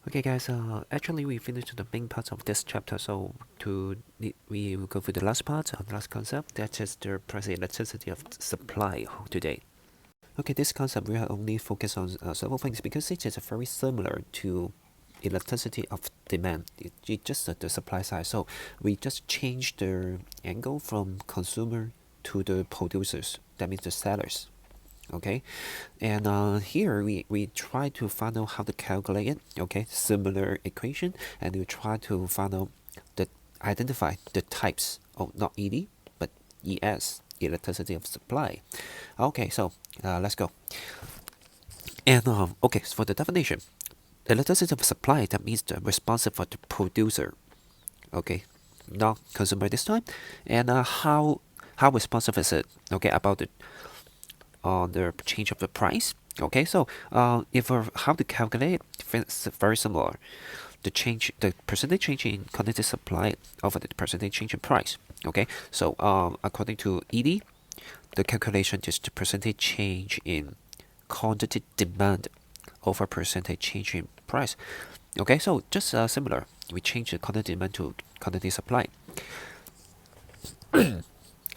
Okay, guys. Actually, we finished the main part of this chapter, so we will go through the last part, the last concept. That is the price elasticity of supply today. Okay, this concept we are only focus on several things because it is very similar to elasticity of demand. It's just the supply side. So we just change the angle from consumer to the producers. That means the sellers. Okay, and here we try to find out how to calculate it. Okay, similar equation, and we try to find out the identify the types. Oh, not ED, but ES, elasticity of supply. Okay, so let's go. And okay, so for the definition, elasticity of supply, that means the responsive for the producer. Okay, not consumer this time. And how responsive is it? Okay, about the change of the price. Okay, so if how to calculate, it's very similar. The percentage change in quantity supply over the percentage change in price. Okay, so according to ED, the calculation is the percentage change in quantity demand over percentage change in price. Okay, so just similar. We change the quantity demand to quantity supply.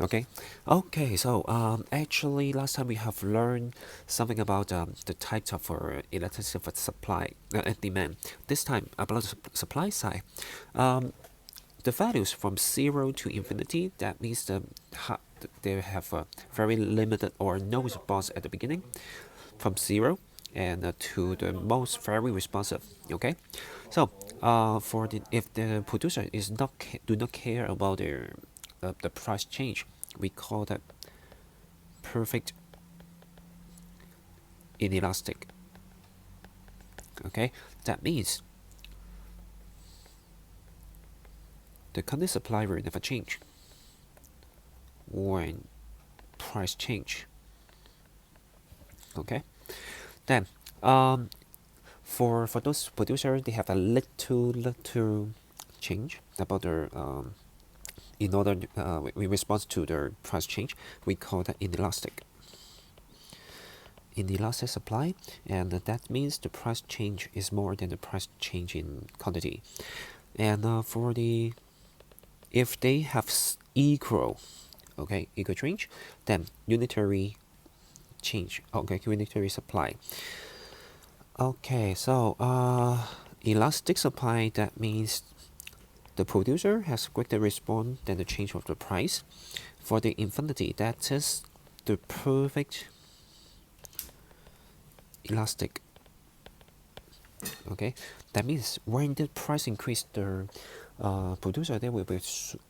Okay, okay. So actually, last time we have learned something about the types of electricity for supply and demand. This time about the supply side, the values from 0 to infinity. That means they have a very limited or no response at the beginning, from 0 and to the most very responsive. Okay, so for the if the producer is not do not care about the price change, we call that perfect inelastic. Okay, that means the quantity supply will never change when price change. Okay, then for those producers, they have a little change about their in order in response to their price change, we call that inelastic. Inelastic supply, and that means the price change is more than the price change in quantity. And for the if they have equal, okay, equal change, then unitary change, okay, unitary supply. Okay, so elastic supply, that means the producer has greater response than the change of the price. For the infinity, that is the perfect elastic. Okay, that means when the price increase, the producer, they will be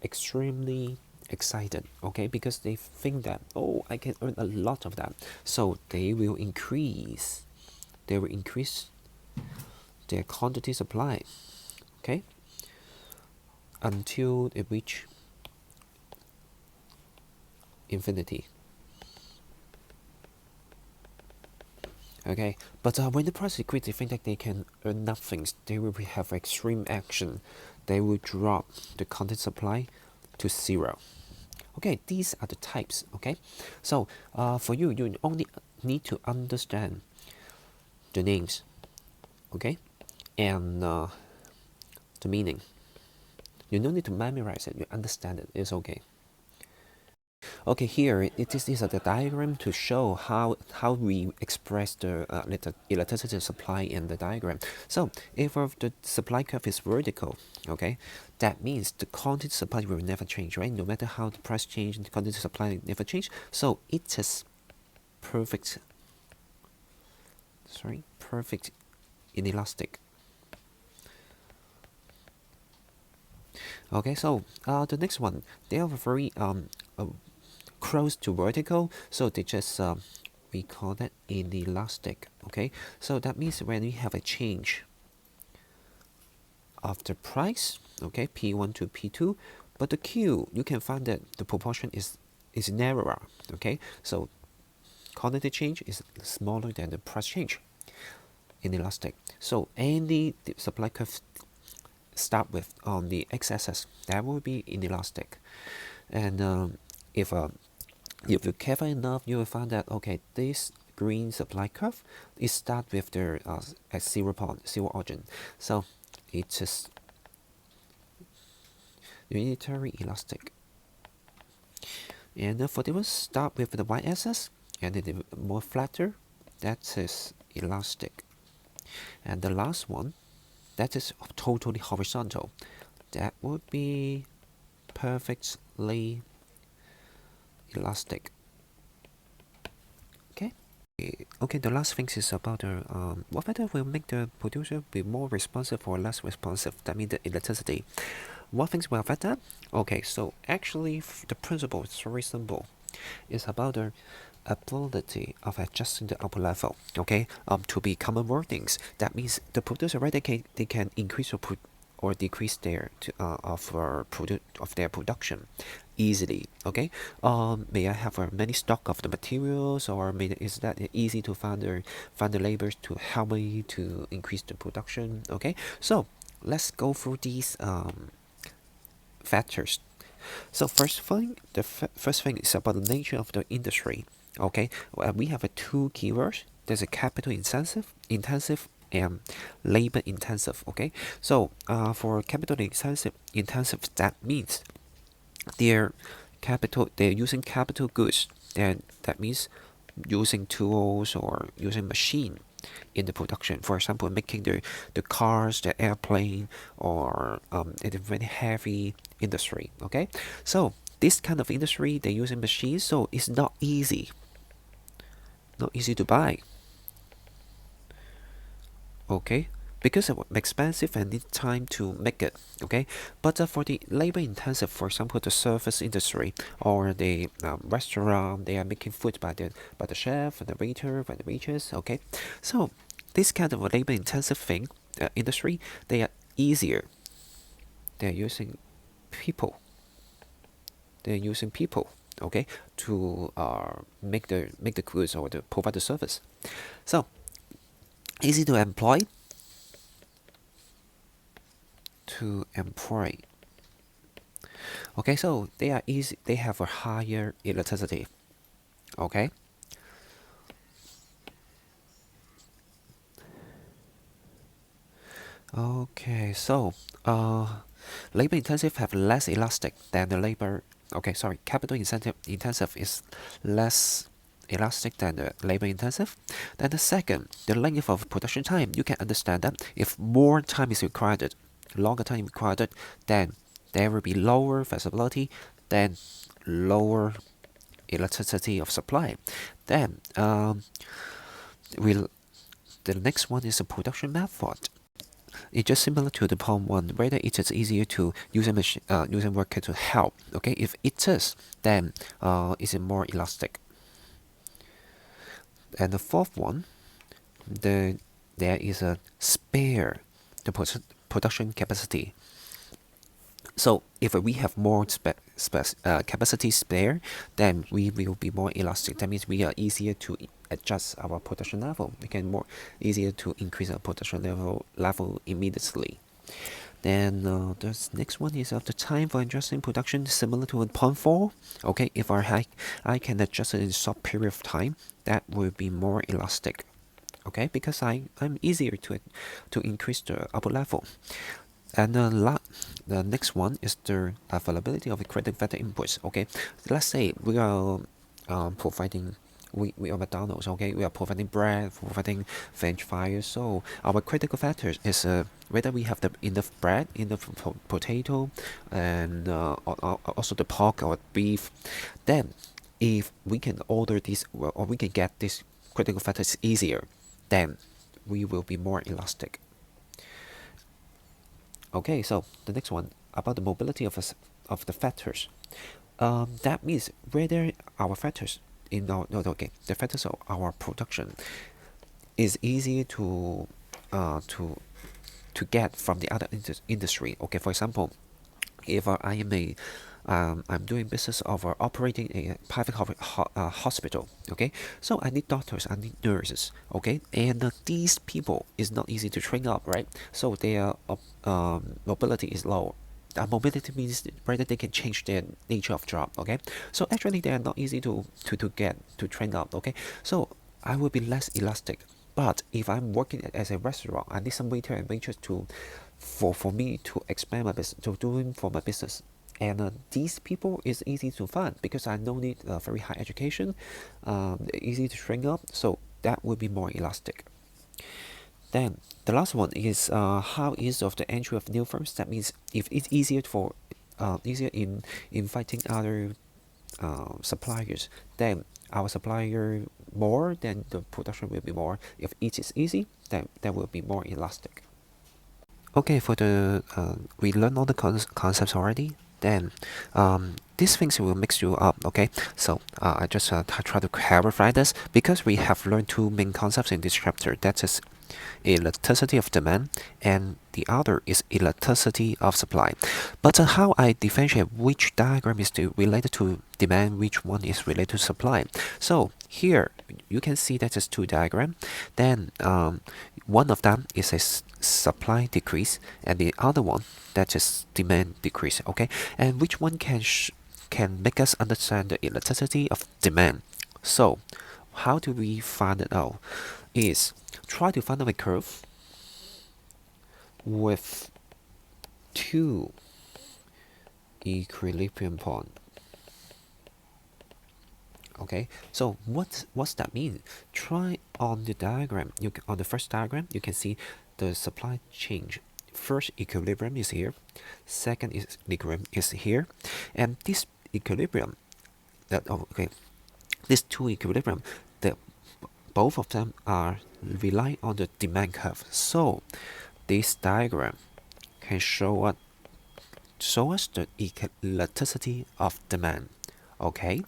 extremely excited. Okay, because they think that, oh, I can earn a lot of that, so they will increase their quantity supply. Okay, until it reach infinity. Okay, but when the price increase, they think that they can earn nothing. They will have extreme action. They will drop the content supply to 0. Okay, these are the types. Okay, so for you, you only need to understand the names. Okay, and the meaning. You don't need to memorize it. You understand it. It's okay. Okay, here these are the diagram to show how we express the electricity supply in the diagram. So if the supply curve is vertical, okay, that means the quantity supply will never change, right? No matter how the price change, the quantity supply never change. So it is perfect. Perfect inelastic. Okay, so the next one, they are very close to vertical, so they just we call that inelastic. Okay, so that means when we have a change of the price, okay, P1 to P2, but the Q, you can find that the proportion is narrower. Okay, so quantity change is smaller than the price change. Inelastic. So any supply curve start with on the x-axis, that will be inelastic. And if you're careful enough, you will find that, okay, this green supply curve, it starts with the at 0 origin. So it is unitary elastic. And for the one start with the y-axis, and then the more flatter, that is elastic. And the last one, that is totally horizontal. That would be perfectly elastic. Okay. Okay, the last thing is about the what factor will make the producer be more responsive or less responsive? That means the elasticity. What things will affect that? Okay, so actually the principle is very simple. It's about the ability of adjusting the output level. Okay, to be common wordings. That means the producer, right? They can increase or decrease their of their production easily. Okay, may I have many stock of the materials, or is that easy to find the laborers to help me to increase the production? Okay, so let's go through these factors. So first thing is about the nature of the industry. Okay, we have two keywords. There's a capital intensive and labor intensive. Okay, so for capital intensive, that means they're using capital goods. Then that means using tools or using machine in the production. For example, making the cars, the airplane, or in a very heavy industry. Okay, so this kind of industry they're using machines, so it's not easy to buy. Okay, because it's expensive and need time to make it. Okay, but for the labor intensive, for example, the service industry or the restaurant, they are making food by the chef and the waiter and the waitress. Okay, so this kind of a labor intensive thing industry, they are easier. They're using people. They're using people. Okay, to make the goods or to provide the service. So easy to employ. Okay, so they are easy. They have a higher elasticity. Okay. Okay, so labor intensive have less elastic than the labor. Okay, sorry, capital intensive is less elastic than the labor intensive. Then the second, the length of production time. You can understand that if more time is required, longer time required, then there will be lower feasibility, then lower elasticity of supply. Then the next one is a production method. It's just similar to the palm one, whether it is easier to use a machine, using worker to help. Okay, if it is, then it's more elastic. And the fourth one, there is a spare the production capacity. So if we have more capacity spare, then we will be more elastic. That means we are easier to adjust our production level. We can more easier to increase our production level immediately. Then the next one is of the time for adjusting production, similar to 0.4. Okay, if I can adjust it in a short period of time, that will be more elastic. Okay, because I'm easier to increase the output level. And the next one is the availability of the critical factor inputs. Okay, let's say we are providing we are McDonald's. Okay, we are providing bread, providing French fries. So our critical factors is whether we have the enough bread, enough potato, and also the pork or beef. Then, if we can order this or we can get these critical factors easier, then we will be more elastic. Okay, so the next one about the mobility of the factors. That means whether our factors the factors of our production is easier to get from the other industry. Okay, for example, if I am I'm doing business of operating a private hospital. Okay, so I need doctors, I need nurses. Okay, and these people is not easy to train up, right? So their mobility is low. Mobility means whether they can change their nature of job. Okay, so actually they are not easy to get to train up. Okay, so I will be less elastic. But if I'm working as a restaurant, I need some waiter and waitress to, for me to expand my business, to doing for my business. And these people is easy to find because I don't need very high education, easy to train up. So that will be more elastic. Then the last one is how ease of the entry of new firms. That means if it's easier for easier in fighting other suppliers, then our supplier more, then the production will be more. If it is easy, then that will be more elastic. Okay, for the we learned all the concepts already. Then these things will mix you up. Okay, so I just try to clarify this because we have learned two main concepts in this chapter. That is elasticity of demand, and the other is elasticity of supply. But how I differentiate which diagram is related to demand, which one is related to supply. So here you can see that there's two diagrams. Then one of them is a supply decrease, and the other one that is demand decrease. Okay, and which one can make us understand the elasticity of demand? So how do we find it out? Is try to find a curve with two equilibrium point. Okay, so what's that mean? Try on the diagram. On the first diagram, you can see the supply change. First equilibrium is here, second equilibrium is here, and this equilibrium, these two equilibrium, both of them are rely on the demand curve. So this diagram can show us the elasticity of demand. Okay,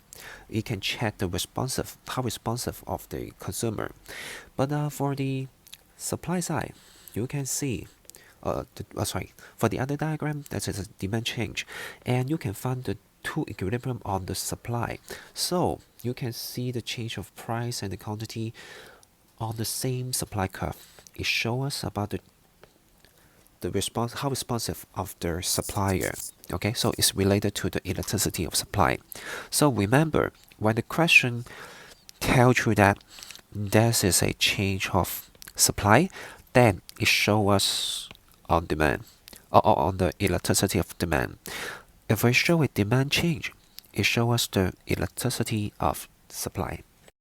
you can check the how responsive of the consumer. But for the supply side, you can see for the other diagram, that is a demand change, and you can find the two equilibrium on the supply. So you can see the change of price and the quantity on the same supply curve. It shows us about how responsive of the supplier. Okay, so it's related to the elasticity of supply. So remember, when the question tells you that this is a change of supply, then it shows us on demand or on the elasticity of demand. If we show a demand change, it shows us the elasticity of supply.